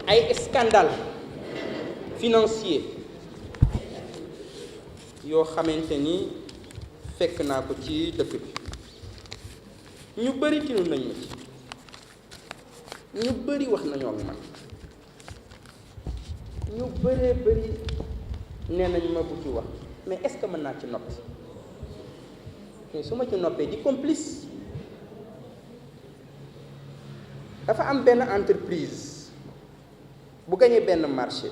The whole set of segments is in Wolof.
ay scandale financier yoo xamante ni fekk naa ko ci dëkk bi ñu bëri tinu nañ ma ci ñu bëri wax nañoo ak man ñu bëree bëri nee nañ ma bu ci wax mais est-ce que mën naa ci noppi mais su ma ci noppee di complice. dafa am benn entreprise bu gagné benn marché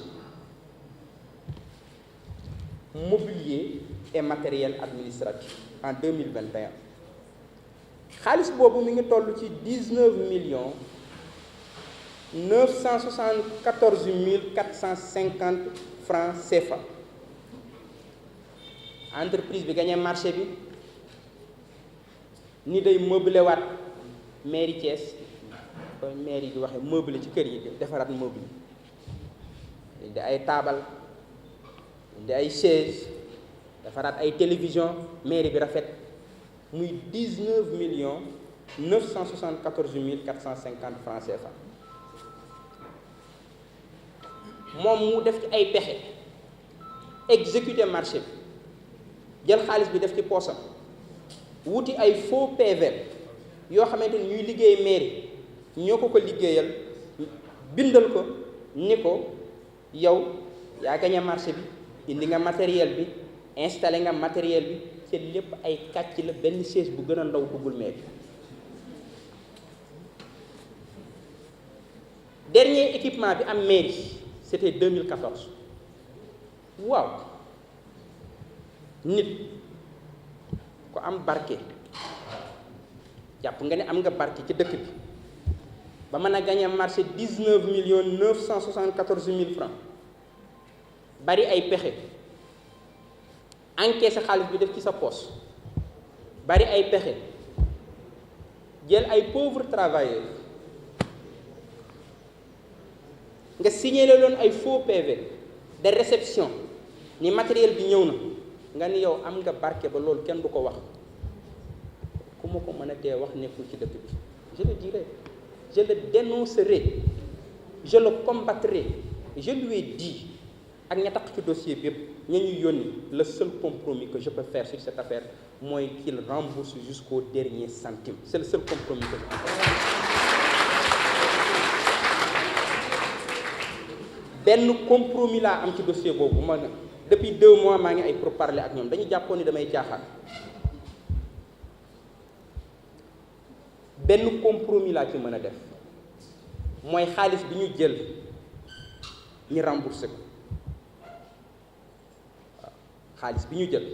mobilier et matériel administratif en 2021 xaalis boobu mi ngi toll ci 19,974,450 francs CFA. entreprise bi gagné marché bi ni day meubler waat mairie Thiès kon mairie di waxee meubler ci kër yi defaraat meuble indi ay taabal indi ay chaise defaraat ay télévision mairie bi rafet muy 19,974,450 francs CFA. moom mu def ci ay pexe exécuter marché bi jël xaalis bi def ci poosam wuti ay faux PV yoo xamante ni ñuy liggéey mairie ñoo ko liggéeyal bindal ko ni ko yow yaa gagné marché bi indi nga matériel bi installé nga matériel bi ci lépp ay kàcc la. benn chaise bu gën a ndaw duggul mairie. dernier équipement bi am mairie c'était 2014. waaw nit ko am barke jàpp nga ne am nga barke ci dëkk bi ba mën a gagné marché 19,974,000 francs bari ay pexe encaissé xaalis bi def ci sa poche bari ay pexe jël ay pauvres travailleurs nga signé loon ay faux PV de réception ni matériel bi ñëw na nga ni yow am nga barke ba loolu kenn du ko wax ku ma ko mën a tee wax nekkul ci dëkk bi. je le dirai, je le dénoncerai, je le combattrai. Je lui ai dit ak ña tax ci dossier bi yëpp ña ñu yónni le seul compromis que je peux faire sur cette affaire mooy qu'il rembourse jusqu'au dernier centime. C'est le seul compromis que je peux faire. benn compromis laa am ci dossier boobu ma depuis 2 mois maa ngi ay pourparlers ak ñoom dañu jàppoon ni damay caaxaan. benn compromis laa ci mën a def mooy xaalis bi ñu jël ñu remboursé ko waaw xaalis bi ñu jël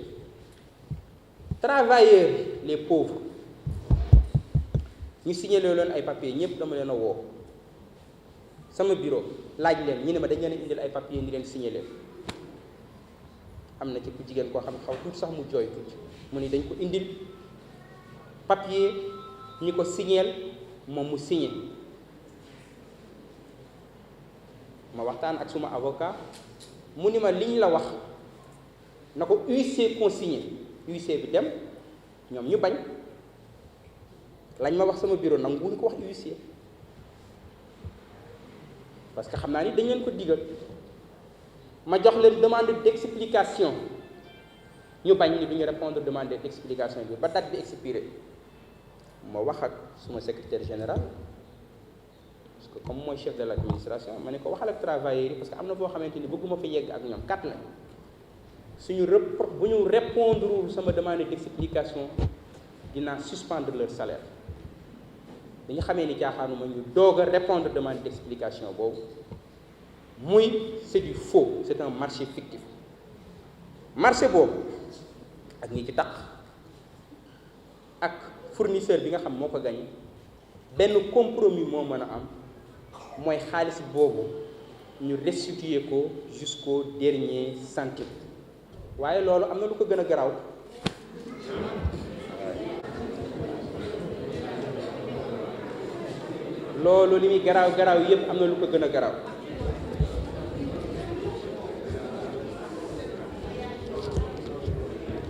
travailleurs les pauvres ñu signalé leen ay papiers ñëpp dama leen a woo sama bureau laaj leen ñu ne ma dañ leen a indil ay papiers ni leen signalé am na ci ku jigéen koo xam ne xaw tuuti sax mu jooy tuuti mu ni dañ ko indil papier ñi ko signeel moom mu signé ma waxtaan ak suma avocat mu ni ma liñ la wax na ko huissier consigné huissier bi dem ñoom ñu bañ lañ ma wax sama bureau nanguwuñ ko wax huissier parce que xam naa ni dañ leen ko digal ma jox leen demande d'explication ñu bañ ni duñu répondre demande d'explication bi ba date bi expiré ma wax ak suma secrétaire général parce que comme mooy chef de l'administration ma ne ko waxal ak travailleurs yi parce que am na boo xamante ni bëgguma fa yegg ak ñoom kat la suñu bu ñu répondre sama demande d'explication dinaa suspendre leur salaire bi ñu xamee ni caaxaanuma ñu doog a répondre demande d'explication boobu muy c'est du faux, c'est un marché fictif. Marché boobu ak ñi ci taq ak fournisseur bi nga xam moo ko gagné benn compromis moo mën a am mooy xaalis boobu ñu restituer ko jusqu'au dernier centime. waaye loolu am na lu ko gën a garaaw loolu li muy garaaw yépp am na lu ko gën a garaaw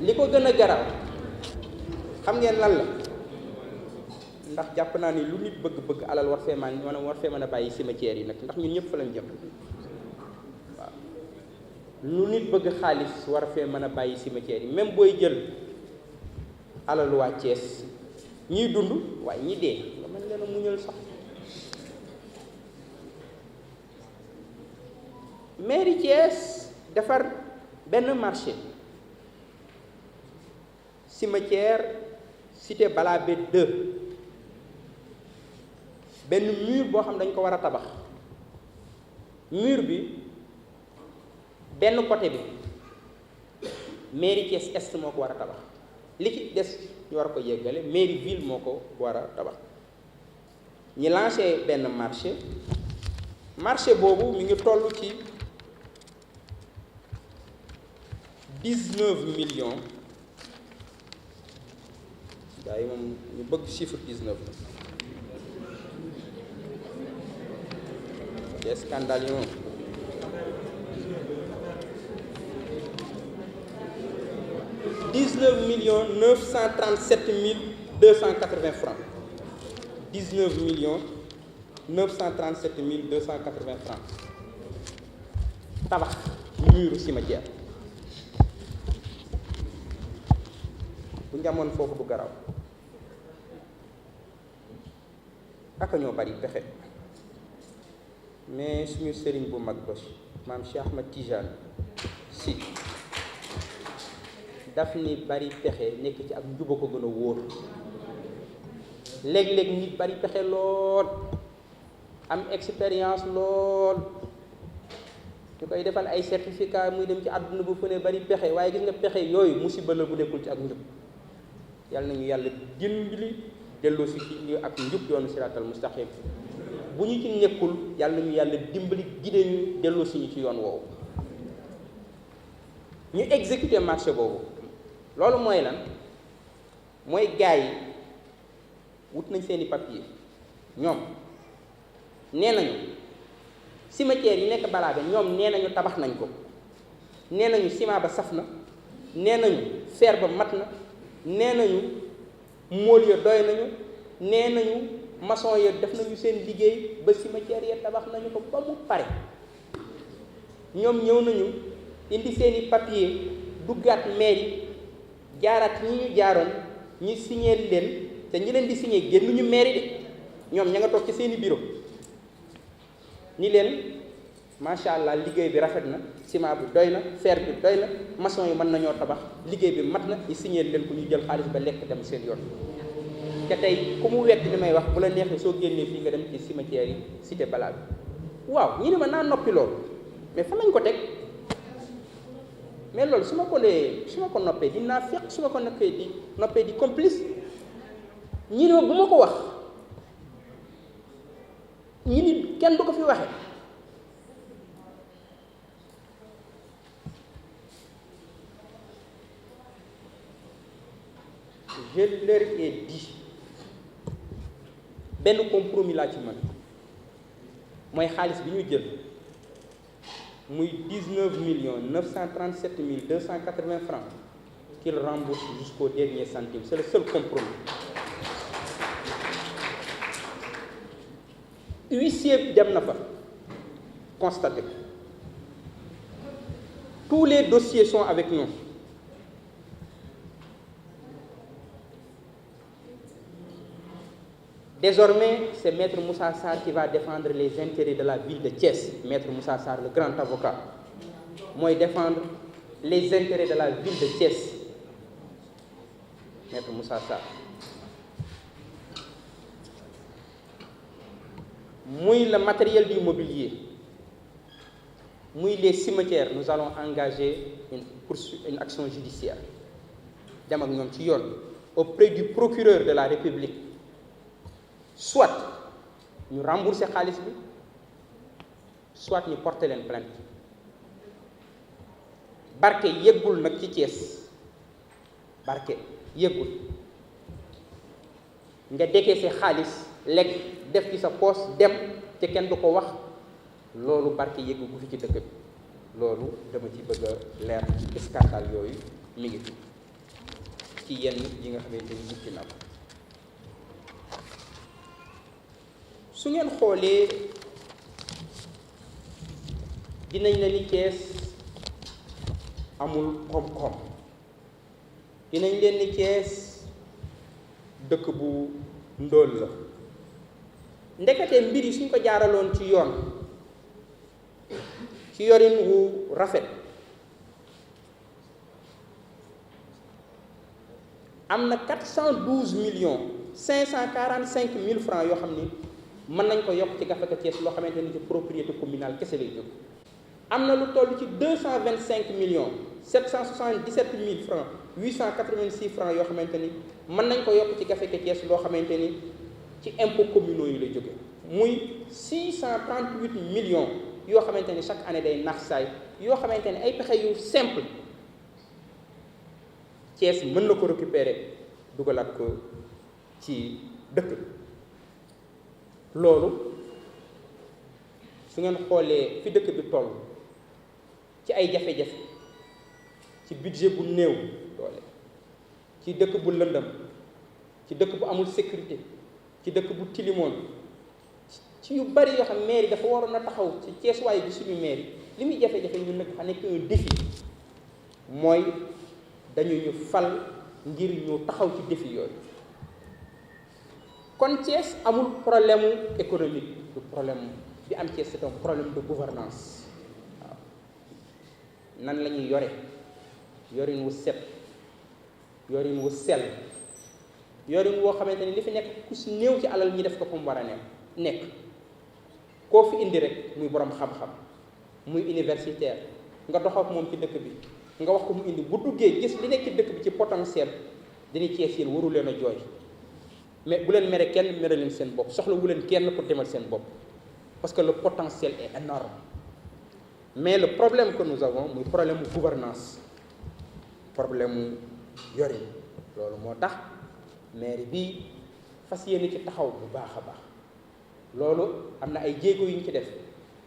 li ko gën a garaaw xam ngeen lan la ndax jàpp naa ni lu nit bëgg-bëgg alal war fee mën a bàyyi cimetière yi nag ndax ñun ñëpp fa lañ jëm waaw lu nit bëgg xaalis war fee mën a bàyyi cimetière yi même booy jël alalu waa Thiès ñiy dund waaye ñi dee nga mën leen a muñal sax. mairie Thiès defar benn marché cimetière cité Balabé 2 benn mur boo xam dañ ko war a tabax mur bi benn côté bi mairie Thiès Est moo ko war a tabax li ci des ñu war ko yeggale mairie ville moo ko war a tabax ñi lancé benn marché boobu mi ngi toll ci 19 millions gars yi moom ñu bëgg chiffre 19 la des scandales yi moom $19,937,280 francs 19,937,280 francs tabax muru cimetière bu njamoon foofu du garaw aka ñoo bari pexe mais suñu sëriñ bu mag ba maam Cheikh Ahmad Tijane si daf ni bari pexe nekk ci ak njuba ko gën a wóor léeg-léeg nit bari pexe lool am expérience lool ñu koy defal ay certificat muy dem ci àdduna bu fu ne bari pexe waaye gis nga pexe yooyu musiba la bu nekkul ci ak njub yàlla nañu yàlla dimbali delloo si ci ñu ak njub yoonu siraatal mustaqim bu ñu ci nekkul yàlla nañu yàlla dimbali gide ñu delloo si ñu ci yoon woowu ñu exécuter marché boobu loolu mooy lan mooy gars yi wut nañ seeni papier ñoom nee nañu cimetière yi nekk Balabé ñoom nee nañu tabax nañ ko nee nañu ciment ba saf na nee nañu fer ba mat na nee nañu mool ya doy nañu nee nañu maçon ya def nañu seen liggéey ba cimetière ya tabax nañu ko ba mu pare ñoom ñëw nañu indi seeni papier duggaat mairie jaaraat ñi ñu jaaroon ñi signé leen te ñi leen di signé génnuñu mairie de ñoom ña nga toog ci seeni bureau ni leen macha allah liggéey bi rafet na ciment bi doy na fer bi doy na maçon yi mën nañoo tabax liggéey bi mat na ñu signé leen ko ñu jël xaalis ba lekk dem seen yoon te tey ku mu wedd li may wax bu la neexee soo génnee fii nga dem ci cimetière yi cité Balabé waaw ñu ne ma naa noppi loolu mais fan lañ ko teg mais loolu su ma ko noppee dinaa fekk su ma ko noppee di complice ñi ne ma bu ma ko wax ñi ni kenn du ko fi waxe je leur ai dit benn compromis laa ci man mooy xaalis bi ñu jël muy 19,937,280 francs qu'il rembourse jusqu'au dernier centime. C'est le seul compromis. Huissier dem na fa constaté. Tous les dossiers sont avec nous. Désormais, c'est Maître Moussa Sarr qui va défendre les intérêts de la ville de Thiès. Maître Moussa Sarr, le grand avocat. Moi, défendre les intérêts de la ville de Thiès. Maître Moussa Sarr. Moi, le matériel du mobilier. Moi, les cimetières, nous allons engager une action judiciaire. Auprès du procureur de la République. Soit nous rembourser xaalis bi soit ñu porter leen plainte barke yëggul nag ci Thiès barke yëggul nga décaissé xaalis lekk def ci sa poos dem te kenn du ko wax loolu barke yëggu gu fi ci dëkk bi loolu dama ci bëgg a leer scandale yooyu mi ngi fi ci yenn yi nga xamante ni jukki na ko su ngeen xoolee dinañ la ni Thiès amul koom-koom, dinañ leen ni Thiès dëkk bu ndóol la. ndekete mbir yi suñ ko jaaraloon ci yoon, ci yorin wu rafet, am na 412 millions 545 mille francs yoo xam ni mën nañ ko yokk ci gafaka Thiès loo xamante ni ci propriété communale kese lay jóg. am na lu toll ci 225 millions 777 mille francs 886 francs yoo xamante ni mën nañ ko yokk ci gafaka Thiès loo xamante ni ci impôts communaux yi lay jóge, muy 638 millions yoo xamante ni chaque année day nax saay, yoo xamante ni ay pexe yu simple Thiès mën na ko récupérer dugalaat ko ci dëkk bi. loolu su ngeen xoolee fi dëkk bi toll ci ay jafe-jafe, ci budget bu néew doole, ci dëkk bu lëndëm, ci dëkk bu amul sécurité, ci dëkk bu tilimoon, ci yu bari yoo xam mairie dafa waroon a taxaw ci Thiès waaye bi suñu mairie li muy jafe-jafe ñun nag dafa nekk un défi, mooy dañu ñu fal ngir ñu taxaw ci défi yooyu. kon Thiès amul problème économique, du problème bi am Thiès, c'est un problème de gouvernance. waaw nan la ñuy yore yorin wu set, yorin wu sell, yorin woo xamante ni li fi nekk ku si néew ci alal ñi def ko fu mu war a nekk. koo fi indi rek muy borom xam-xam, muy universitaire, nga dox ak moom ci dëkk bi, nga wax ko mu indi, bu duggee gis li nekk ci dëkk bi ci potentiel, dañuy Thiès yéen waru leen a jooy. mais bu leen mere kenn, mere leen seen bopp, soxla wu leen kenn pour demal seen bopp, parce que le potentiel est énorme. mais le problème que nous avons muy problème mu gouvernance, problème mu yorin, loolu moo tax mairie bi fas yéene ci taxaw bu baax a baax. loolu am na ay jéego yu ñu ci def,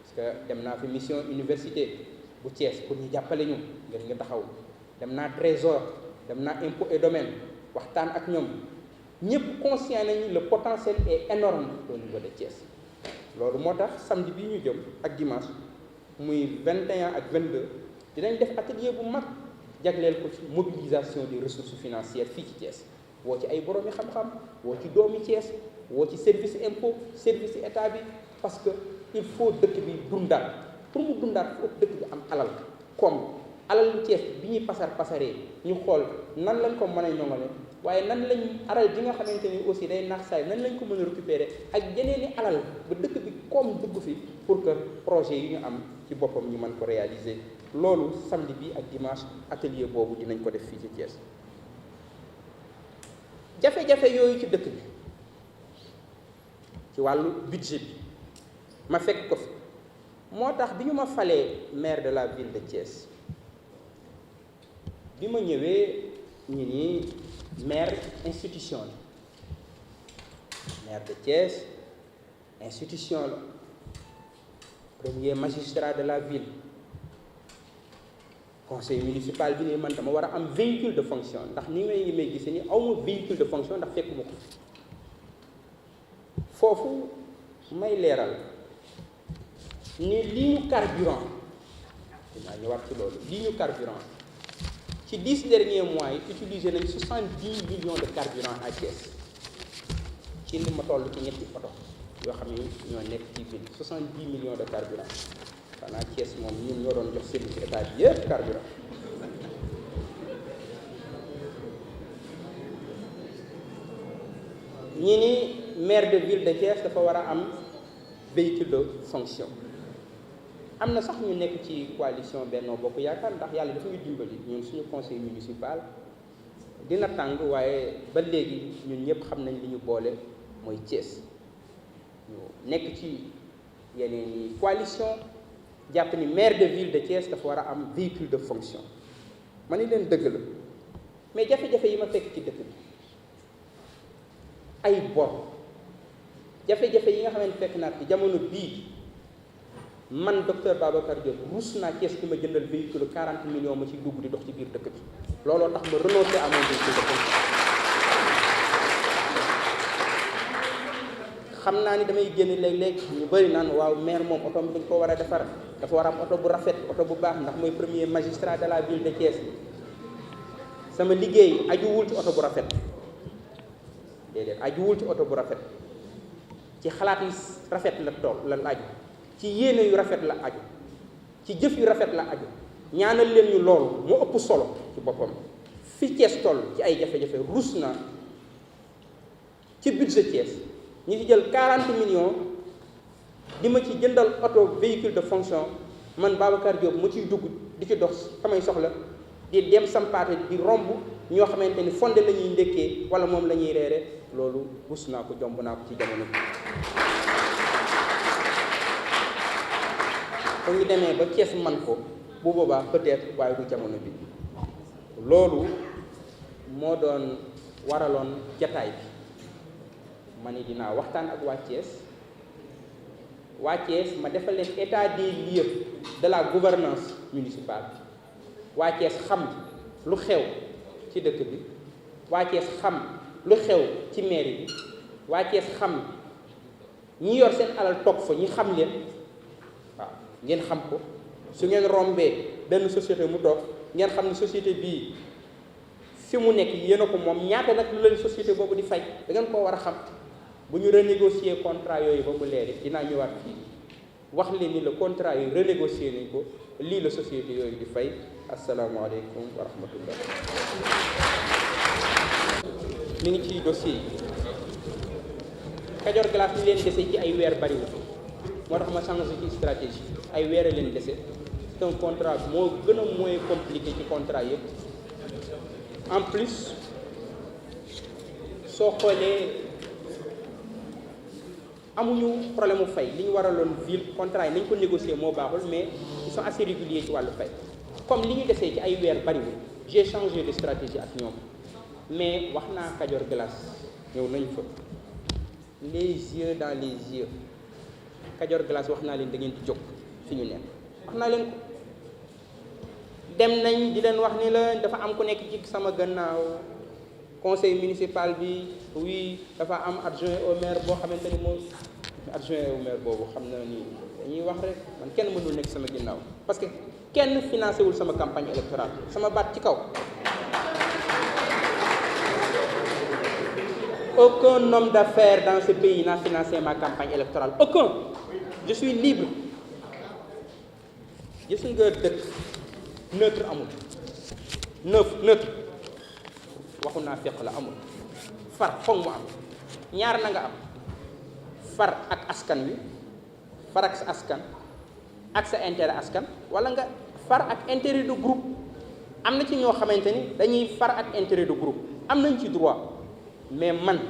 parce que dem naa fi mission université bu Thiès pour ñu jàppale ñu ngir ñu taxaw, dem naa trésor, dem naa impôt et domaine, waxtaan ak ñoom. ñëpp conscient nañu le potentiel est énorme au niveau de Thiès. loolu moo tax samedi bii ñu jëm ak dimanche muy 21 ak 22 dinañ def atelier bu mag jagleel ko ci mobilisation des ressources financières fii ci Thiès. woo ci ay boroomi xam-xam, woo ci doomi Thiès, woo ci service impôt, service état bi, parce que il faut dëkk bi dundaat. pour mu dundaat foofu dëkk bi am alal, comme alal Thiès bi ñuy pasaree ñu xool nan lañ ko mën a ñoŋale, waaye nan lañ alal ji nga xamante ni aussi day nax saay nan lañ ko mën a récupérer ak yeneeni alal ba dëkk bi comme dugg fi pour que projet yi ñu am ci boppam ñu mën ko réaliser. loolu samedi bi ak dimanche atelier boobu dinañ ko def fii ci Thiès. jafe-jafe yooyu ci dëkk bi ci wàllu budget bi ma fekk ko fi, moo tax bi ñu ma falee maire de la ville de Thiès, bi ma ñëwee ñu ni maire institution la, maire de Thiès institution la, premier magistrat de la ville, conseil municipal bi ni man dama war a am véhicule de fonction, ndax ni may gisee ni awma véhicule de fonction ndax fekkuma ko foofu. may leeral ni ligne carburant, dinaa ñëwaat ci loolu, ligne carburant ci 10 derniers mois yi utilisé nañ 70 millions de carburant à Thiès, ci li ma toll ci ñetti oto yoo xam ne ñoo nekk ci ville, 70 millions de carburant. xanaa Thiès moom ñun ñoo doon jox service état bi yëpp carburant. ñi ni maire de ville de Thiès dafa war a am véhicule de fonction. am na sax ñu nekk ci coalition Benno Bokk Yaakaar, ndax yàlla dafa ñu dimbali ñun suñu conseil municipal dina tàng, waaye ba léegi ñun ñëpp xam nañ li ñu boole mooy Thiès. ñu nekk ci yeneen i coalition jàpp ni maire de ville de Thiès dafa war a am véhicule de fonction. ma ni leen dëgg la, mais jafe-jafe yi ma fekk ci dëkk bi, ay bor, jafe-jafe yi nga xamante fekk naa ci jamono bii, man docteur Babacar Diop ruus naa Thiès ki ma jëndal véhicule 40 millions ma ci dugg di dox ci biir dëkk bi. looloo tax ma renoncé à mon véhicule de fonction. xam naa ni damay génn léeg-léeg ñu bëri naan waaw maire moom oto bi dañ ko war a defar dafa war a am oto bu rafet oto bu baax ndax mooy premier magistrat de la ville de Thiès. sama liggéey ajuwul ci oto bu rafet déedéet ajuwul ci oto bu rafet ci xalaat yu rafet la toog la aju ci yéene yu rafet la aju ci jëf yu rafet la aju ñaanal leen ñu loolu moo ëpp solo ci boppam. fi Thiès toll ci ay jafe-jafe rus na ci budget Thiès ñi ci jël 40 millions di ma ci jëndal oto véhicule de fonction man Babacar Diop mu ciy dugg di ci dox samay soxla di dem sampaate di romb ñoo xamante ni fonde la ñuy ndékkee wala moom la ñuy reere loolu rus naa ko jomb naa ko ci jamono bi. ba ñu demee ba Thiès man ko bu boobaa peut-être waaye du jamono bi. loolu moo doon waraloon jataay bi ma ni dinaa waxtaan ak waa Thiès ma defal leen état des lieux de la gouvernance municipale waa Thiès xam lu xew ci dëkk bi waa Thiès xam lu xew ci mairie bi waa Thiès xam ñi yor seen alal toog fa ñi xam leen waaw ngeen xam ko su ngeen rombee benn société mu toog ngeen xam ne société bii fi mu nekk yéen a ko moom ñaata nag lu leen société boobu di fay da ngeen koo war a xam bu ñu renégocier contrat yooyu ba mu leer dinaa ñëwaat fii wax leen ni le contrat yi renégocier nañ ko lii la société yooyu di fay. asalaamaaleykum wa rahmatullah. mi ngi ci dossier yi Kajoor Glace li leen dese ci ay weer bariwul moo tax ma changé ci stratégie ay weer a leen dese c'est un contrat moo gën a moins compliqué ci contrat yëpp. en plus soo xoolee amuñu problème mu fay li ñu waraloon ville contrat yi nañ ko négocier moo baaxul mais ils sont assez réguliers ci wàllu fay comme li ñu desee ci ay weer bariwul j'ai changé de stratégie ak ñoom mais wax naa Kajoor Glace ñëw nañ fa les yeux dans les yeux Kajoor Glace wax naa leen da ngeen di jóg fi ñu nekk wax naa leen ko dem nañ di leen wax ni la dafa am ku nekk ci sama gannaaw conseil municipal bi oui dafa am adjoint au maire boo xamante ni moom adjoint au maire boobu xam na ni dañuy wax rek man kenn mënul nekk sama ginnaaw parce que kenn financé wul sama campagne électorale sama baat ci kaw. Aucun homme d'affaires dans ce pays n'a financé ma campagne électorale aucun. Je suis libre. gis nga dëkk neutre amul neutre waxu naa fekk la amul far foog mu am ñaar na nga am far ak askan wi far ak sa askan ak sa intérêt askan wala nga far ak intérêt de groupe. am na ci ñoo xamante ni dañuy far ak intérêt de groupe am nañ ci droit mais man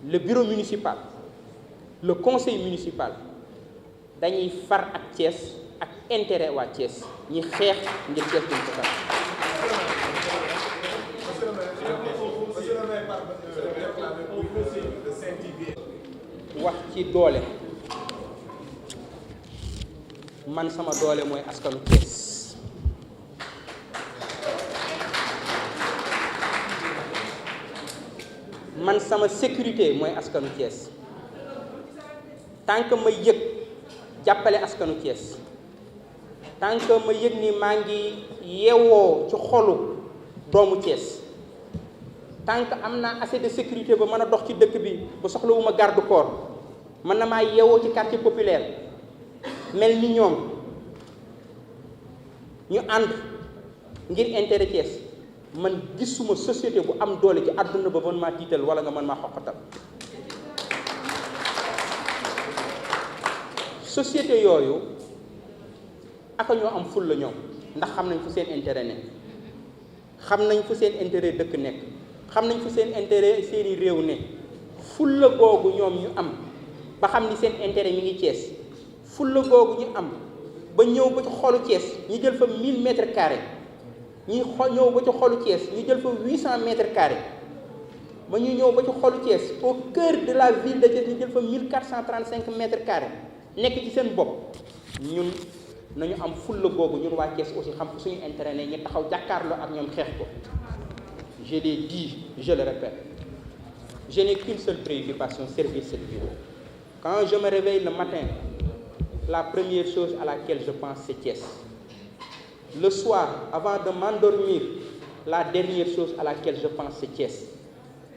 le bureau municipal le conseil municipal dañuy far ak Thiès ak intérêt waa Thiès ñi xeex ngir Thiès duñ ko far. wax ci doole man sama doole mooy askanu Thiès man sama sécurité mooy askanu Thiès tant que ma yëg jàppale askanu Thiès tant que ma yëg ni maa ngi yeewoo ci xolu doomu Thiès tant que am naa assez de sécurité ba mën a dox ci dëkk bi ba soxlawuma garde corps mën na maa yeewoo ci quartier populaire mel ni ñoom ñu ànd ngir intérêt Thiès man gisuma société bu am doole ci àdduna ba mën maa tiital wala nga mën maa xoqatal. société yooyu aka ñoo am ful la ñoom ndax xam nañ fu seen intérêt nekk xam nañ fu seen intérêt dëkk nekk xam nañ fu seen intérêt seeni réew ne ful la googu ñoom ñu am ba xam ni seen intérêt mi ngi Thiès ful la googu ñu am ba ñëw ba ci xolu Thiès ñu jël fa 1000 mètres carrés ñuy ñëw ba ci xolu Thiès ñu jël fa 800 mètres carrés ba ñu ñëw ba ci xolu Thiès au cœur de la ville de Thiès ñu jël fa 1435 mètres carrés nekk ci seen bopp ñun nañu am fulla googu ñun waa Thiès aussi xam fu suñu intérêt ne ñu taxaw jàkkaarloo ak ñoom xeex ko. Je l'ai dit, je le répète, je n'ai qu'une seule préoccupation, servir cette ville. Quand je me réveille le matin, la première chose à laquelle je pense, c'est Thiès. Le soir, avant de m'endormir, la dernière chose à laquelle je pense, c'est Thiès.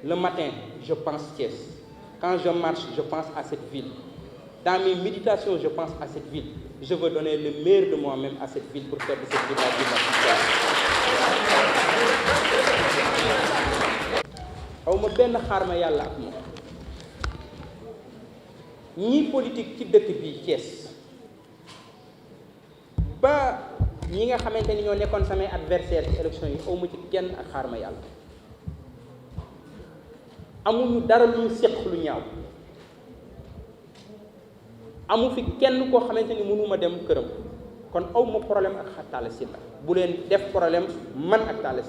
Le matin, je pense Thiès. Quand je marche, je pense à cette ville. Dans mes méditations, je pense à cette ville. Je veux donner le meilleur de moi-même à cette ville pour faire de cette ville la ville la plus belle. aw ma benn xaar ma yàlla ak moom ñii politique ci dëkk bi Thiès ba ñi nga xamante ni ñoo nekkoon samay adversaire ci élection yi aw ma ci kenn ak xaar ma yàlla amuñu dara lu ñu séq lu ñaaw amu fi kenn koo xamante ni mënuma dem këram kon aw ma problème ak Talla Sylla bu leen def problème man ak Talla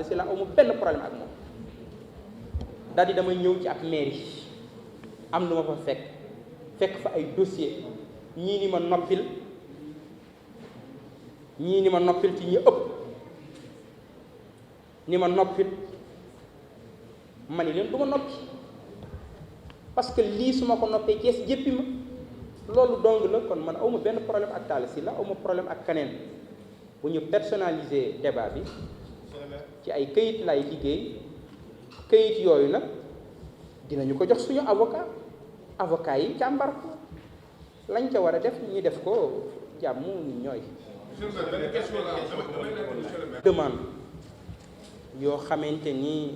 Sylla aw ma benn problème ak moom daal di damay ñëw ci ak mairie am lu ma fa fekk fa ay dossier ñii ni ma noppil ci ñi ëpp ni ma noppil ma ni leen du ma noppi parce que lii su ma ko noppee Cees jéppi ma loolu dong la. kon man awma benn problème ak Talla Sylla awma problème ak keneen bu ñu personnaliser débat bi ci ay këyit lay liggéey këyit yooyu nag dinañu ko jox suñu avocat yi càmbar ko lañ ca war a def ñu def ko jàmm ñu ñooy demande yoo xamante ni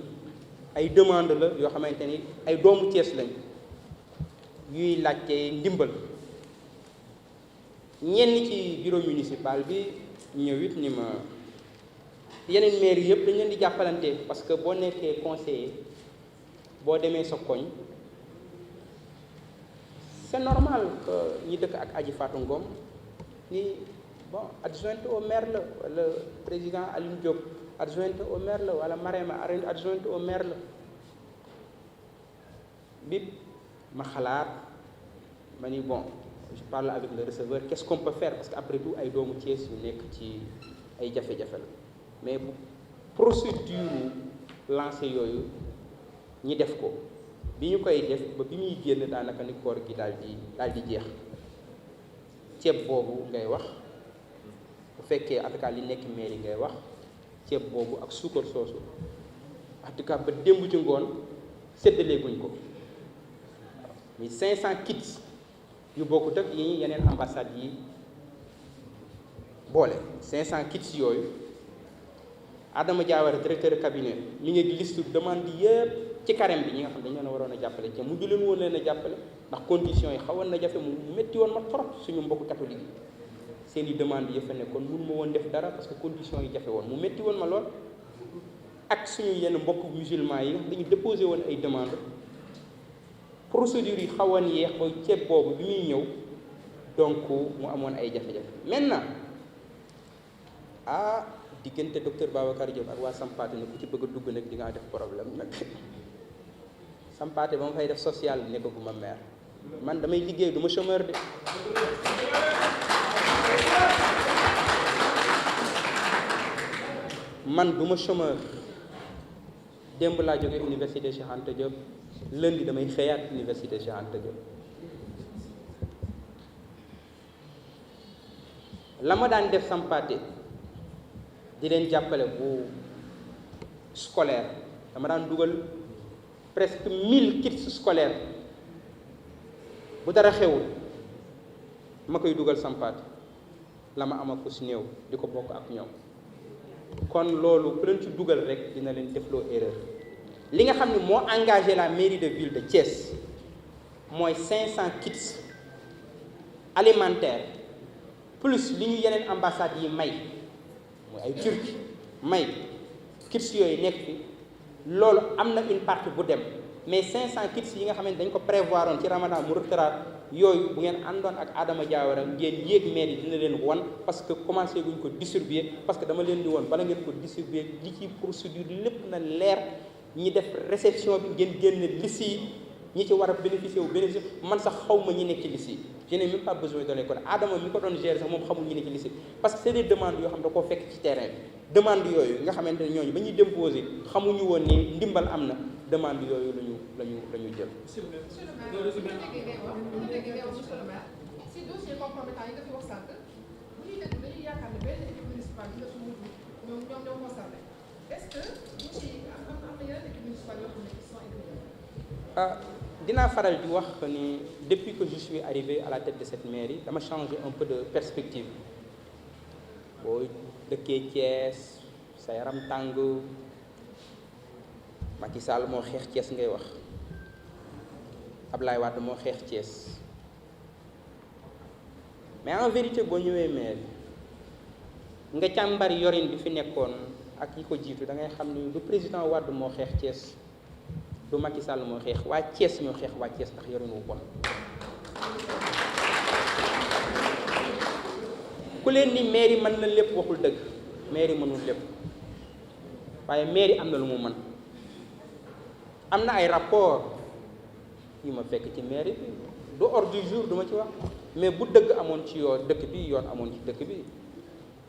ay demande la yoo xamante ni ay doomu Cees lañ yuy laajte ndimbal ñenn ci bureau municipal bi ñëwit ni ma yeneen maire yëpp dañ leen di jàppalante parce que boo nekkee conseiller boo demee sa koñ c'est normal que ñi dëkk ak Adji Fatou Ngom ni bon adjointe au maire la wala président Alioune Diop adjointe au maire la wala Marème adjointe au maire la bip ma xalaat ma ni bon je parle avec le receveur qu'est-ce qu'on peut faire parce que après tout ay doomu Thiès yu nekk ci ay jafe-jafe la mais bu procédure lancé yooyu ñi def ko bi ñu koy def ba bi muy génn daanaka ni koor gi daal di jeex ceeb boobu ngay wax bu fekkee en tout cas li nekk mairie ngay wax ceeb boobu ak suukar soosu en tout cas ba démb ci ngoon séddalee guñ ko muy 500 kits yu bokkut ak yi yeneen ambassades yi boole 500 kits yooyu Adama Diawara directeur de cabinet mi ngi liste demande yëpp ci carême bi ñi nga xam dañu leen a waroon a jàppale ca mujj leen woon leen a jàppale ndax conditions yi xawoon na jafe mu métti woon ma trop suñu mbokk catholique yi seen i demande yi fa nekkoon mun ma woon def dara parce que conditions yi jafe woon mu métti woon ma lool ak suñu yenn mbokk musulman yi dañu déposé woon ay demande procédure yi xawoon yeex ba ceeb boobu bi muy ñëw donc mu amoon ay jafe-jafe maintenant diggante docteur Babacar Diop ak waa Sampaate ne ku ci bëgg a dugg nag di nga def problème nag Sampaate ba ma fay def social nekkaguma maire man damay liggéey du ma chômeur de man du ma chômeur démb laa jógee université Cheikh Anta Diop lundi damay xëyaat université Cheikh Anta Diop la ma daan def Sampaate di leen jàppale bu scolaire dama daan dugal presque 1000 kits scolaires bu dara xewul ma koy dugal Sampaate la ma am ak ku si néew di ko bokk ak ñoom kon loolu ku leen ci dugal rek dina leen defloo erreur li nga xam ne moo engagé la mairie de ville de Thiès mooy 500 kits alimentaires plus li ñu yeneen ambassades yi may mooy ay Turquie may kits yooyu nekk fi loolu am na une partie bu dem mais 500 kits yi nga xam ne dañ ko prévoir woon ci Ramadan mu retard yooyu bu ngeen àndoon ak Adama Diawara ngeen yéeg maire yi dina leen wan parce que commencé guñ ko distribuer parce que dama leen di woon bala ngeen ko distribuer li ci procédure lépp na leer ñi def réception bi ngeen génne liste yi ñi ci war a bénéficier man sax xaw ma ñi nekk ci liste yi je n'ai même pas besoin de les connaître Adama mi ko doon gérer sax moom xamul ñi nekk ci liste parce que c'est des demandes yoo xam da koo fekk ci terrain bi demande yooyu nga xamante ne ñooñu ba ñuy déposer xamuñu woon ni ndimbal am na demande yooyu la ñu jël. Monsieur le maire, si dossier compromettant yi nga fi wax sànq bu ñuy déglu dañuy yaakaar ne benn équipe municipale bi nga fi mujj ñoom ñoo concerné est-ce que bu ci am na yeneen équipe municipale yoo xam ne sont inclus? dinaa faral di wax ni depuis que je suis arrivé à la tête de cette mairie dama changé un peu de perspective boo dëkkee Thiès sa yaram tàng Macky Sall moo xeex Thiès ngay wax Ablaye Wade moo xeex Thiès mais en vérité boo ñëwee maire nga càmbar yorin bi fi nekkoon ak yi ko jiitu da ngay xam ni du président Wade moo xeex Thiès du Macky Sall moo xeex waa Thiès ñoo xeex waa Thiès ndax yorin wu bon ku leen ni mairie mën na lépp waxul dëgg mairie mënul lépp waaye mairie am na lu mu mën am na ay rapport yu ma fekk ci mairie bi du ordre du jour duma ci wax mais bu dëgg amoon ci yoon dëkk bi yoon amoon ci dëkk bi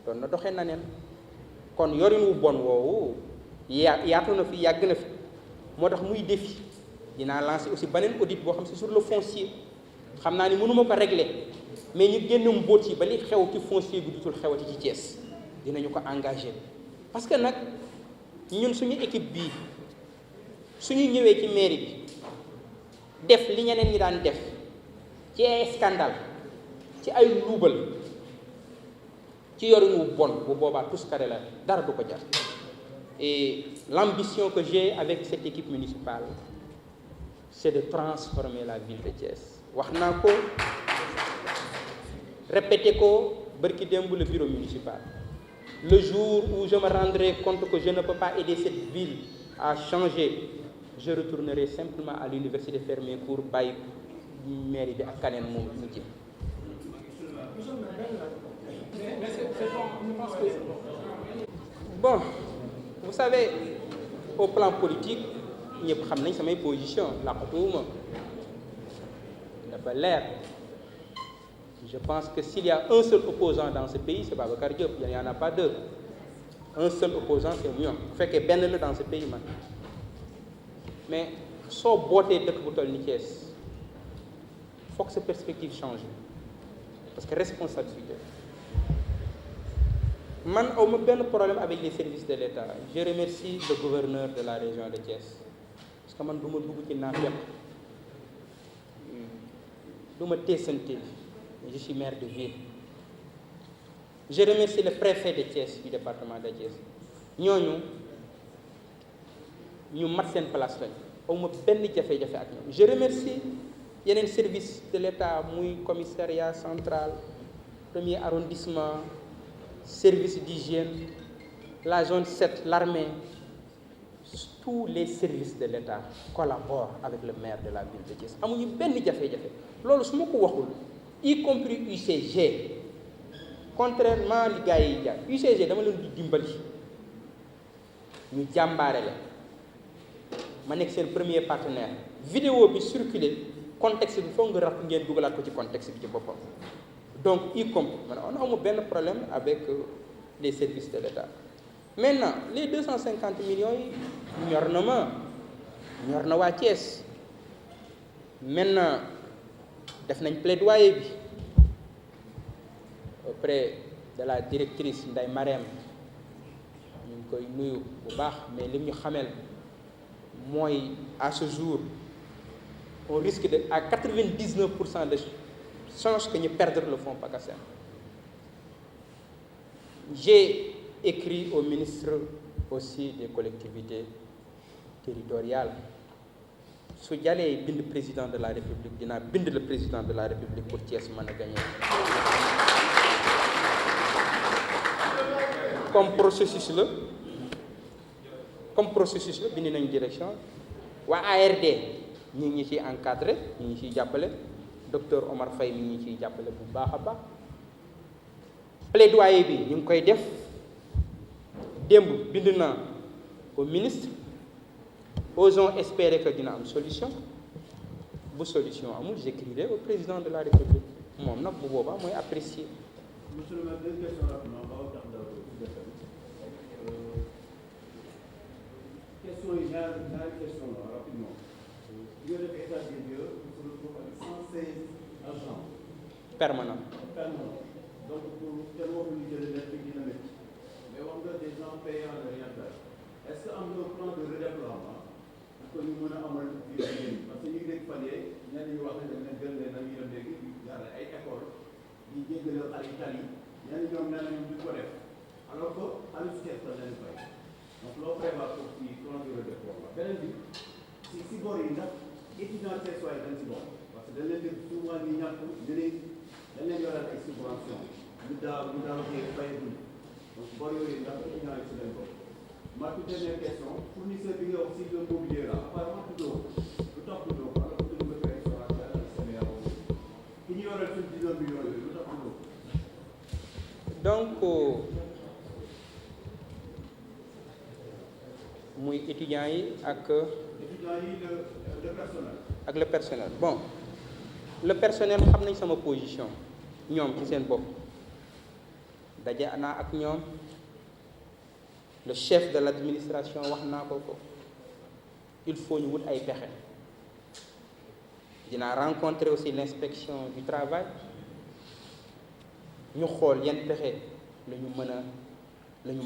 doon na doxee na neen kon yorin wu bon woowu yaatu na fi yàgg na fi moo tax muy défi dinaa lancer aussi beneen audit boo xam si sur le foncier xam naa ni mënuma ko régler mais ñu génn mbóot yi ba li xew ci foncier bi dutul xewati ci Thiès dinañu ko engagé parce que nag ñun suñu équipe bii suñu ñëwee ci mairie bi def li ñeneen ñi daan def ci ay scandale ci ay luubal ci yorin wu bon bu boobaa tuskare la dara du ko jar et l'ambition que j'ai avec cette équipe municipale c'est de transformer la ville de Thiès wax naa ko répété ko bërki démb le bureau municipal le jour où je me rendrai compte que je ne peux pas aider cette ville à changer je retournerai simplement à l'université faire mes cours bàyyi mairie bi ak kaneen moom mu jëm. Bon, vous savez au plan politique ñëpp xam nañ samay position laqatuwuma dafa leer. Je pense que s'il y a un seul opposant dans ce pays, c'est Babacar Diop. Il n'y en a pas deux. Un seul opposant, c'est mieux. Bu fekkee benn la dans ce pays man mais soo bootee dëkk bu toll ni Thiès faut que sa perspective change parce que responsabilité man awma benn problème avec les services de l'État. Je remercie le gouverneur de la région de Thiès parce que man du ma dugg ci naafeq du ma teesante. Je suis maire de ville. Je remercie le préfet de Thiès du département de Thiès ñooñu ñu mat seen place lañ awma benn jafe-jafe ak ñoom. Je remercie yeneen service de l'État muy commissariat central, premier arrondissement, service d'hygiène, la zone 7, l'armée. Tous les services de l'État collaborent avec le maire de la ville de Thiès amuñu benn jafe-jafe loolu su ma ko waxul y compris UCG contrairement li gars yi jàpp UCG dama leen di dimbali ñu jàmbaare la ma nekk seen premier partenaire. Vidéo bi circulé contexte bi foog nga raf ngeen dugalaat ko ci contexte bi ci boppam donc y compris man on amul benn problème avec les services de l'État. Maintenant les 250 millions yi ñor na waa Thiès maintenant def nañ plaidoyer bi auprès de la directrice Ndeye Marème ñu ngi koy nuyu bu baax mais lim ñu xamel mooy à ce jour on risque de à 99% de chance que ñu perdre le fonds PACASEN. J'ai écrit au ministre aussi des collectivités territoriales su jàllee bind président de la République dinaa bind le président de la République pour Thiès mën a gagner. comme processus la bind nañ direction waa ARD ñi ngi ciy encadré ñi ngi ciy jàppale docteur Omar Faye mi ngi ciy jàppale bu baax a baax plaidoyer bi ñu ngi koy def démb bind naa au ministre osons espérer que dina am solution bu solution amul j'écrirai au président de la République moom nag bu boobaa mooy apprécier. Monsieur le maire, deux questions rapidement. question yi ñaari question la rapidement. Ñu def état des lieux, on se retrouve avec 116 agents permanent. Donc pour quel moment ñu jëlee nekk dina métti mais wax nga des gens payés en rien faire. Est-ce que am na plan de redéploiement pour que ñu mën a amal liggéey parce que ñu ngi dégg fan yii ñenn ñi wax ne dañ leen gën leen ak ñu dem léegi yàlla ay école di jéggalal ay tali ñenn ñoom nee nañu duñ ko def alors que Aliou Sow dañ leen fay donc loo prévoir pour ci plan de redéploiement beneen bi si bor yi ndax étudiants Thiessois yi dañ si bokk parce que dañ leen def souvent ñu ñàkk dañ leen yoral ay subvention ñu daaw xëy fayaguñ donc bor yooyu ndax étudiants yi si lañ bokk. Ma toute dernière question fournisseur bi nga wax si le mobilier là apparemment tuddoo lu tax tuddoo alors que tudd nga fi ay Sonatel ak CBAO ki ñu yoral suñ 19 millions yooyu lu tax tuddoo. Donc muy étudiants yi ak. étudiants yi le personnel. ak le personnel bon le personnel xam nañ sama position ñoom ci seen bopp daje naa ak ñoom. Le chef de l'administration wax naa ko il faut ñu wut ay pexe dinaa rencontrer aussi l'inspection du travail ñu xool yan pexe la ñu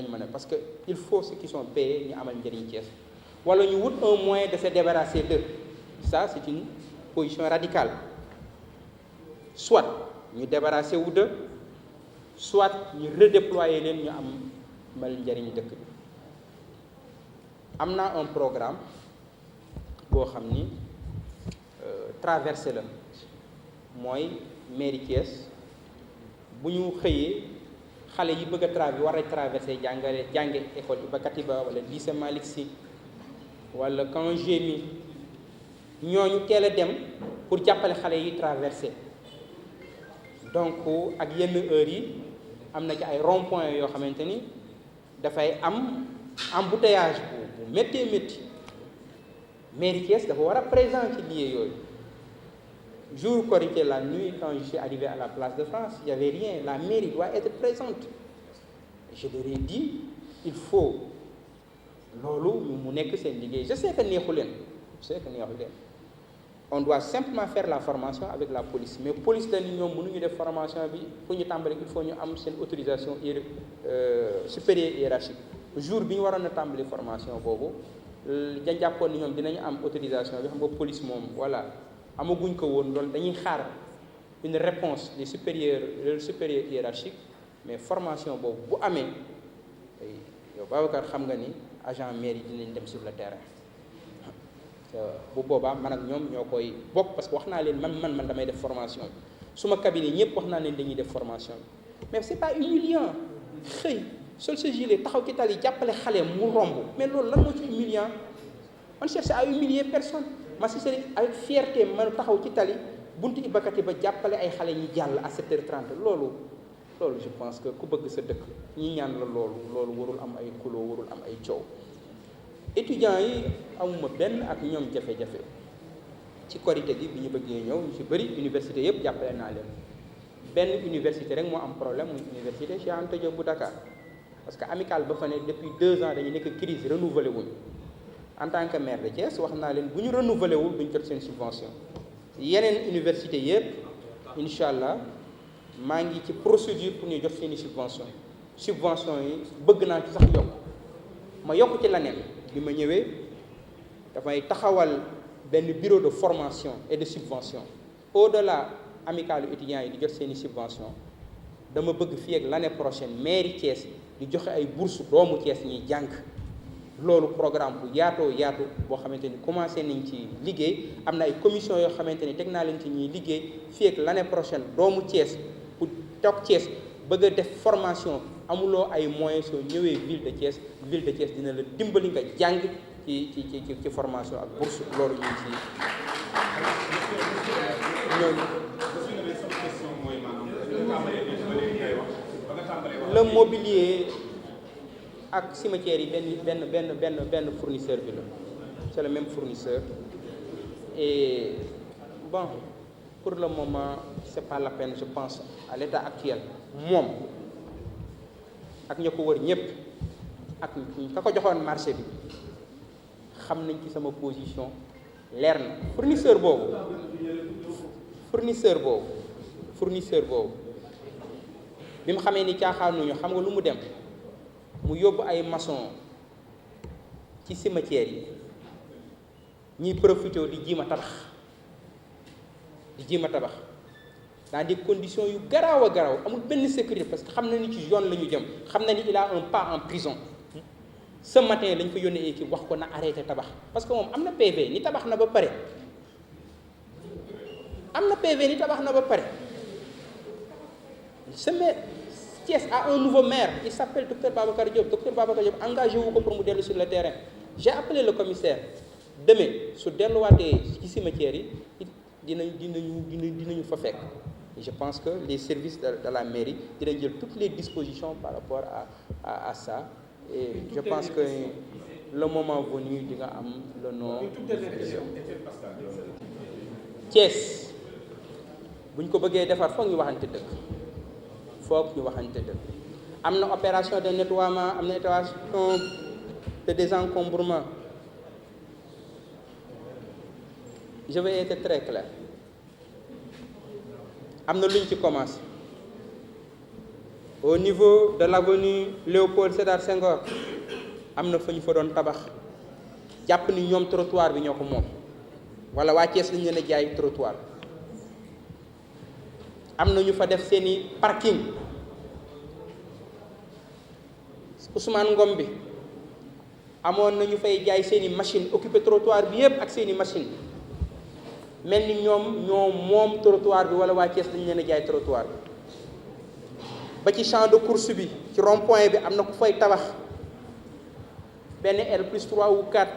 mën a parce que il faut ceux qui sont payés ñu amal njëriñ Thiès wala ñu wut un moyen de se débarrasser d'eux. Ça c'est une position radicale soit ñu débarrasser wu d'eux soit ñu redéployer leen ñu am mal njëriñ dëkk bi am naa un programme boo xam ni traversé la mooy mairie Thiès bu ñu xëyee xale yi bëgg a war a traversé jànge école Iba Katiba wala lycée Malick Sy wala camp Gémy ñooñu teel a dem pour jàppale xale yi traversé donc ak yenn heures yi am na ci ay rond-point yoo xamante ni dafay am embouteillage bu métti mairie Thiès dafa war a présent ci lieu yooyu jour Korité la nuit quand je suis arrivé à la place de France il y avait rien la mairie doit être présente je leur ai dit il faut loolu mu nekk seen liggéey je sais que neexu leen on doit simplement faire la formation avec la police mais police dañu ñoom mënuñu def formation bi pour ñu tàmbali il faut ñu am seen autorisation supérieure hiérarchique jour bi ñu waroon a tàmbali formation boobu dañ jàppoon ni ñoom dinañu am autorisation bi xam nga police moom voilà amaguñ ko woon loolu dañuy xaar une réponse des supérieurs hiérarchiques mais formation boobu bu amee yow Babacar xam nga ni agent mairie dinañ dem sur le terrain bu boobaa man ak ñoom ñoo koy bokk parce que wax naa leen man damay def formation bi suma cabinet ñëpp wax naa leen dañuy def formation bi mais c'est pas humiliant xëy sol sa gilet taxaw ci tali jàppale xale mu romb mais loolu lan moo ci humiliant man cherche à humilier personne ma si c'est avec fierté man taxaw ci tali buntu Iba Katiba ba jàppale ay xale ñi jàll à 7h30 loolu je pense que ku bëgg sa dëkk ñi ñaan la loolu warul am ay xuloo warul am ay coow étudiants yi amuma benn ak ñoom jafe-jafe ci Korité gi bi ñu bëggee ñëw ñu ci bëri université yëpp jàppale naa leen benn université rek moo am problème muy université Cheikh Anta Diop bu Dakar parce que amicale ba fa ne depuis 2 ans dañu nekk crise renouvelé wuñ en tant que maire de Thiès wax naa leen bu ñu renouvelé wul duñ jot seen subvention yeneen université yëpp incha allah maa ngi ci procédure pour ñu jot seeni subvention yi bëgg naa ci sax yokk ci leneen bi ma ñëwee dafay taxawal benn bureau de formation et de subvention au-delà amicalu étudiants yi di jot seeni subvention dama bëgg fii ak l'année prochaine mairie Thiès di joxe ay bourse doomu Thiès ñuy jàng loolu programme bu yaatu boo xamante ni commencé nañ ci liggéey am na ay commission yoo xamante ni teg naa leen ci ñuy liggéey fii ak l'année prochaine doomu Thiès pour toog Thiès bëgg a def formation amuloo ay moyens soo ñëwee ville de Thiès dina la dimbali nga jàng ci formation ak bourse loolu ñu ngi ci le mobilier ak cimetière yi benn fournisseur bi la c'est le même fournisseur et bon pour le moment c'est pas la peine je pense à l'état actuel moom ak ña ko wër ñëpp ak ka ko joxoon marché bi xam nañ ci sama position leer na. fournisseur boobu bi mu xamee ni caaxaanuñu xam nga lu mu dem mu yóbbu ay maçon ci cimetière yi ñuy profité di jiima tabax dans des conditions yu garaaw a garaaw, amul benn sécurité parce que xam na ni ci yoon la ñu jëm, xam na ni il a un pas en prison. Ce matin lañ ko yónnee équipe wax ko na arrêté tabax parce que moom am na PV ni tabax na ba pare ce maire Thiès a un nouveau maire, il s'appelle Dr Babacar Diop. Dr Babacar Diop engagé wu ko pour mu dellu sur le terrain. J'ai appelé le commissaire demain su delluwaatee ci cimetière yi dinañu fa fekk. Je pense que les services de la mairie dinañ jël toutes les dispositions par rapport à ça. Et je pense que le moment venu di nga am le nom. Thiès buñ ko bëggee defar foog ñu waxante dëgg. Am na opération de nettoiement, am na opération de désencombrement. Je vais être très clair. Am na lu ñu ci commencé. Au niveau de l'avenue Léopold Sédar Senghor am na fa ñu fa doon tabax jàpp ni ñoom trottoir bi ñoo ko moom wala waa Thiès lañu leen a jaay trottoir. Am na ñu fa def seeni parking Ousmane Ngom bi amoon na ñu fay jaay seeni machine occupé trottoir bi yépp ak seeni machine mel ni ñoom moom trottoir bi wala waa Thiès lañu leen a jaay trottoir bi. Ba ci champ de course bi ci rond point bi am na ku fay tabax benn R+3 ou 4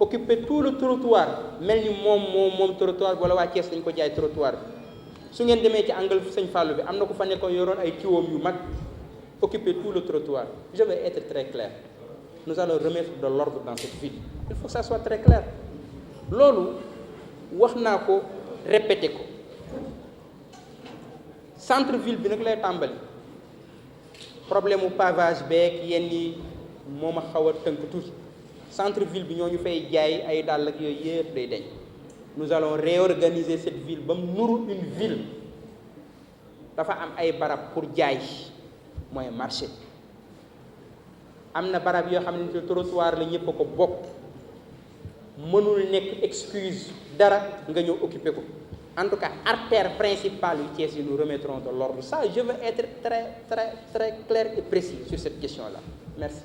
occupé tout le trottoir mel ni moom trottoir bi wala waa Thiès lañu ko jaay trottoir bi. Su ngeen demee ci angle Sëñ Fallou bi am na ku fa nekkoon yoroon ay tiwoom yu mag occuper tout le trottoir. Je vais être très clair. Nous allons remettre de l'ordre dans cette ville. Il faut que ça soit très clair. Loolu wax naa ko répété ko centre ville bi nag lay tàmbali problème mu pavage beeg yenn yi moo ma xaw a tënk tuuti centre ville bi ñoo ñu fay jaay ay dàll ak yooyu yëpp day deñ. Nous allons réorganiser cette ville ba mu nuru une ville dafa am ay barab pour jaay mooy marché am na barab yoo xam ne trottoir la ñëpp a ko bokk mënul nekk excuse dara nga ñëw occuper ko en tout cas artère principale yu Thiès yi nous remettrons de l'ordre. Ça je veux être très clair et précis sur cette question-là. Merci.